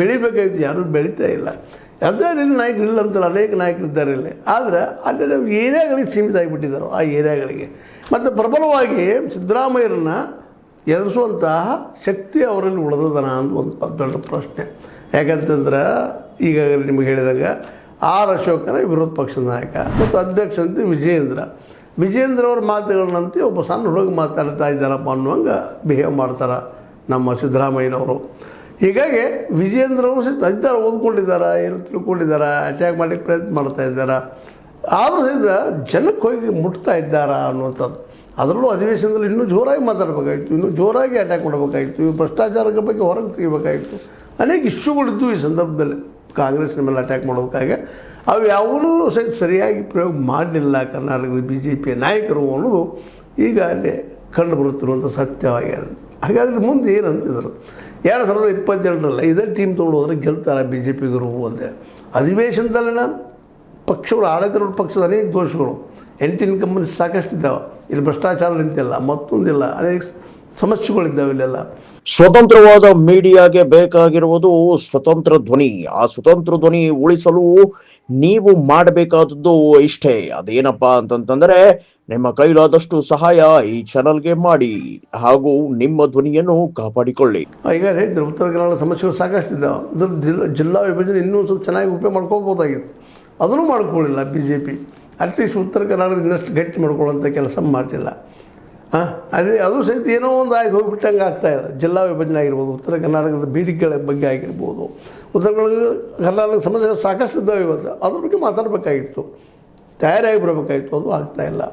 ಬೆಳಿಬೇಕಾಗಿತ್ತು, ಯಾರೂ ಬೆಳೀತಾ ಇಲ್ಲ. ಯಾವುದೇ ನಾಯಕರು ಇಲ್ಲ ಅಂತಲ್ಲ, ಅನೇಕ ನಾಯಕರಿದ್ದಾರೆ ಇಲ್ಲಿ. ಆದರೆ ಅಲ್ಲಿ ನಾವು ಏರಿಯಾಗಳಿಗೆ ಸೀಮಿತ ಆಗಿಬಿಟ್ಟಿದ್ದಾರೆ, ಆ ಏರಿಯಾಗಳಿಗೆ. ಮತ್ತು ಪ್ರಬಲವಾಗಿ ಸಿದ್ದರಾಮಯ್ಯರನ್ನ ಎದುರಿಸುವಂತಹ ಶಕ್ತಿ ಅವರಲ್ಲಿ ಉಳಿದದನ ಅಂತ ಒಂದು ದೊಡ್ಡ ಪ್ರಶ್ನೆ. ಯಾಕಂತಂದ್ರೆ ಈಗಾಗಲೇ ನಿಮಗೆ ಹೇಳಿದಾಗ ಆರ್ ಅಶೋಕನ ವಿರೋಧ ಪಕ್ಷದ ನಾಯಕ ಮತ್ತು ಅಧ್ಯಕ್ಷ ಅಂತ ವಿಜೇಂದ್ರ ಅವ್ರ ಮಾತುಗಳನ್ನಂತೆ ಒಬ್ಬ ಸಣ್ಣ ಹುಡುಗ ಮಾತಾಡ್ತಾ ಇದ್ದಾರಪ್ಪ ಅನ್ನುವಂಗೆ ಬಿಹೇವ್ ಮಾಡ್ತಾರೆ ನಮ್ಮ ಸಿದ್ದರಾಮಯ್ಯನವರು. ಹೀಗಾಗಿ ವಿಜೇಂದ್ರ ಅವರು ಸಹಿತ ಇದ್ದಾರೆ, ಓದ್ಕೊಂಡಿದ್ದಾರೆ, ಏನು ತಿಳ್ಕೊಂಡಿದ್ದಾರೆ, ಅಟ್ಯಾಕ್ ಮಾಡಲಿಕ್ಕೆ ಪ್ರಯತ್ನ ಮಾಡ್ತಾ ಇದ್ದಾರೆ. ಆದರೂ ಸಹಿತ ಜನಕ್ಕೆ ಹೋಗಿ ಮುಟ್ತಾ ಇದ್ದಾರಾ ಅನ್ನುವಂಥದ್ದು. ಅದರಲ್ಲೂ ಅಧಿವೇಶನದಲ್ಲಿ ಇನ್ನೂ ಜೋರಾಗಿ ಮಾತಾಡಬೇಕಾಗಿತ್ತು, ಇನ್ನೂ ಜೋರಾಗಿ ಅಟ್ಯಾಕ್ ಮಾಡಬೇಕಾಗಿತ್ತು, ಭ್ರಷ್ಟಾಚಾರದ ಬಗ್ಗೆ ಹೊರಗೆ ತೆಗಿಬೇಕಾಗಿತ್ತು. ಅನೇಕ ಇಶ್ಯೂಗಳಿದ್ದು ಈ ಸಂದರ್ಭದಲ್ಲಿ ಕಾಂಗ್ರೆಸ್ನ ಮೇಲೆ ಅಟ್ಯಾಕ್ ಮಾಡೋದಕ್ಕಾಗಿ. ಅವು ಯಾವುದೂ ಸಹಿತ ಸರಿಯಾಗಿ ಪ್ರಯೋಗ ಮಾಡಲಿಲ್ಲ ಕರ್ನಾಟಕದ BJP ನಾಯಕರು ಅನ್ನೋದು ಈಗ ಅಲ್ಲಿ ಕಂಡು ಬರುತ್ತಿರುವಂಥ ಸತ್ಯವಾಗಿದೆ. ಹಾಗಾದರೆ ಮುಂದೆ ಏನಂತಿದ್ರು 2028ರಲ್ಲಿ ಇದೇ ಟೀಮ್ ತೊಗೊಂಡು ಹೋದರೆ ಗೆಲ್ತಾರೆ BJPಗರು ಅಂತೇಳಿ. ಅಧಿವೇಶನದಲ್ಲಿನ ಪಕ್ಷಗಳು ಆಡಳಿತ ಪಕ್ಷದ ಅನೇಕ ದೋಷಗಳು, ಇನ್ಕಂಬನ್ಸಿ ಸಾಕಷ್ಟು ಇದ್ದಾವೆ. ಇಲ್ಲಿ ಭ್ರಷ್ಟಾಚಾರ ನಿಂತಿಲ್ಲ, ಮತ್ತೊಂದಿಲ್ಲ, ಅನೇಕ ಸಮಸ್ಯೆಗಳಿದ್ದಾವೆ ಇಲ್ಲೆಲ್ಲ. ಸ್ವತಂತ್ರವಾದ ಮೀಡಿಯಾಗೆ ಬೇಕಾಗಿರುವುದು ಸ್ವತಂತ್ರ ಧ್ವನಿ. ಆ ಸ್ವತಂತ್ರ ಧ್ವನಿ ಉಳಿಸಲು ನೀವು ಮಾಡಬೇಕಾದದ್ದು ಇಷ್ಟೇ. ಅದೇನಪ್ಪಾ ಅಂತಂತಂದ್ರೆ ನಿಮ್ಮ ಕೈಲಾದಷ್ಟು ಸಹಾಯ ಈ ಚಾನಲ್ಗೆ ಮಾಡಿ ಹಾಗೂ ನಿಮ್ಮ ಧ್ವನಿಯನ್ನು ಕಾಪಾಡಿಕೊಳ್ಳಿ. ಈಗ ಹೇಳಿದ್ರೆ ಉತ್ತರ ಕನ್ನಡ ಸಮಸ್ಯೆಗಳು ಸಾಕಷ್ಟು ಇದ್ದಾವೆ. ಅದ್ರ ಜಿಲ್ಲಾ ವಿಭಜನೆ ಇನ್ನೂ ಸ್ವಲ್ಪ ಚೆನ್ನಾಗಿ ಉಪಯೋಗ ಮಾಡ್ಕೋಬೋದಾಗಿತ್ತು, ಅದನ್ನು ಮಾಡ್ಕೊಳ್ಳಿಲ್ಲ BJP. ಅಟ್ಲೀಸ್ಟ್ ಉತ್ತರ ಕನ್ನಡದ ಇನ್ನಷ್ಟು ಗಟ್ಟಿ ಮಾಡ್ಕೊಳ್ಳೋಂಥ ಕೆಲಸ ಮಾಡಲಿಲ್ಲ. ಅದು ಸಹಿತ ಏನೋ ಒಂದು ಆಗಿ ಹೋಗಿಬಿಟ್ಟಂಗೆ ಆಗ್ತಾಯಿದೆ. ಜಿಲ್ಲಾ ವಿಭಜನೆ ಆಗಿರ್ಬೋದು, ಉತ್ತರ ಕರ್ನಾಟಕದ ಬೇಡಿಕೆಗಳ ಬಗ್ಗೆ ಆಗಿರ್ಬೋದು, ಉತ್ತರ ಕರ್ನಾಟಕದ ಸಮಸ್ಯೆ ಸಾಕಷ್ಟು ಇದ್ದಾವೆ ಇವತ್ತು. ಅದ್ರ ಬಗ್ಗೆ ಮಾತಾಡಬೇಕಾಗಿತ್ತು, ತಯಾರಾಗಿ ಬರಬೇಕಾಗಿತ್ತು, ಅದು ಆಗ್ತಾಯಿಲ್ಲ.